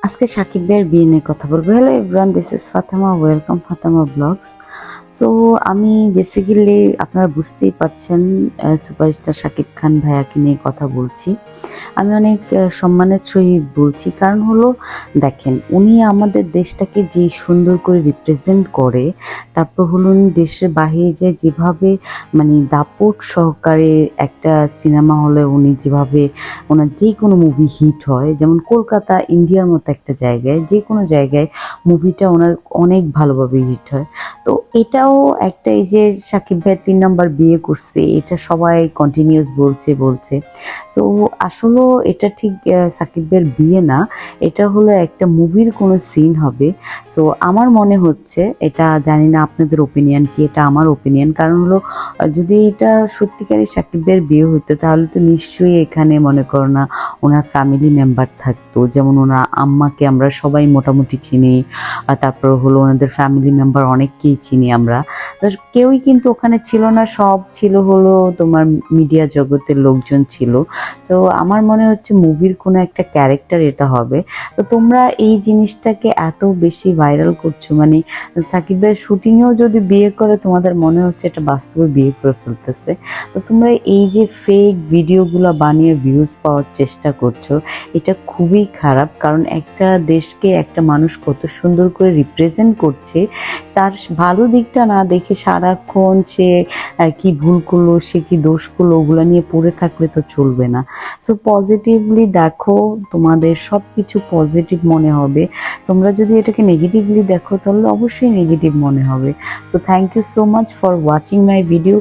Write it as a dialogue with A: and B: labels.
A: আজকে সাকিব ভাইয়ের বিয়ে নিয়ে কথা বলবো। Hello everyone, this is Fatema, welcome Fatema blogs. So আমি বেসিক্যালি আপনারা বুঝতেই পারছেন সুপারস্টার সাকিব খান ভাইয়াকে নিয়ে কথা বলছি। আমি অনেক সম্মানের সহিত বলছি, কারণ হলো দেখেন, উনি আমাদের দেশটাকে যে সুন্দর করে রিপ্রেজেন্ট করে, তারপর হলো উনি দেশের বাহিরে যে যেভাবে মানে দাপট সহকারে একটা সিনেমা হলে উনি যেভাবে ওনার যে কোনো মুভি হিট হয়, যেমন কলকাতা ইন্ডিয়ার মতো একটা জায়গায় যে কোনো জায়গায় মুভিটা ওনার অনেক ভালোভাবে হিট হয়। তো এটাও একটা, এই যে সাকিব ভাই 3 নাম্বার বিয়ে করছে, এটা সবাই কন্টিনিউয়াস বলছে। সো আসলে এটা ঠিক সাকিব ভাইয়ের বিয়ে না, এটা হলো একটা মুভির কোনো সিন হবে। সো আমার মনে হচ্ছে, এটা জানি না আপনাদের ওপিনিয়ন কি, এটা আমার ওপিনিয়ন, কারণ হলো যদি এটা সত্যিকারই সাকিব ভাইয়ের বিয়ে হতো তাহলে তো নিশ্চয়ই এখানে মনে করো না ওনার ফ্যামিলি মেম্বার থাকতো, যেমন ওনার আম্মাকে আমরা সবাই মোটামুটি চিনি, তারপর হলো ওনাদের ফ্যামিলি মেম্বার অনেককেই চিনি আমরা। তো কেউই কিন্তু ওখানে ছিল না, সব ছিল হলো তোমার মিডিয়া জগতের লোকজন ছিল। তো আমার মনে হচ্ছে মুভির কোনো একটা ক্যারেক্টার এটা হবে। তো তোমরা এই জিনিসটাকে এত বেশি ভাইরাল করছো, মানে সাকিব ভাইয়ের শুটিংয়েও যদি বিয়ে করে তোমাদের মনে হচ্ছে এটা বাস্তবে বিয়ে করে ফেলতেছে। তো তোমরা এই যে ফেক ভিডিওগুলো বানিয়ে ভিউজ পাওয়ার চেষ্টা করছো, এটা খুবই খারাপ। কারণ একটা দেশকে একটা মানুষ কত সুন্দর করে রিপ্রেজেন্ট করছে, তার ভালো দিকটা না দেখে সারাক্ষণ সে কি ভুল করলো, সে কি দোষ করলো, ওগুলো নিয়ে পড়ে থাকলে তো চলবে না। সো পজিটিভলি দেখো, তোমাদের সব কিছু পজিটিভ মনে হবে। তোমরা যদি এটাকে নেগেটিভলি দেখো তাহলে অবশ্যই নেগেটিভ মনে হবে। So thank you so much for watching my video.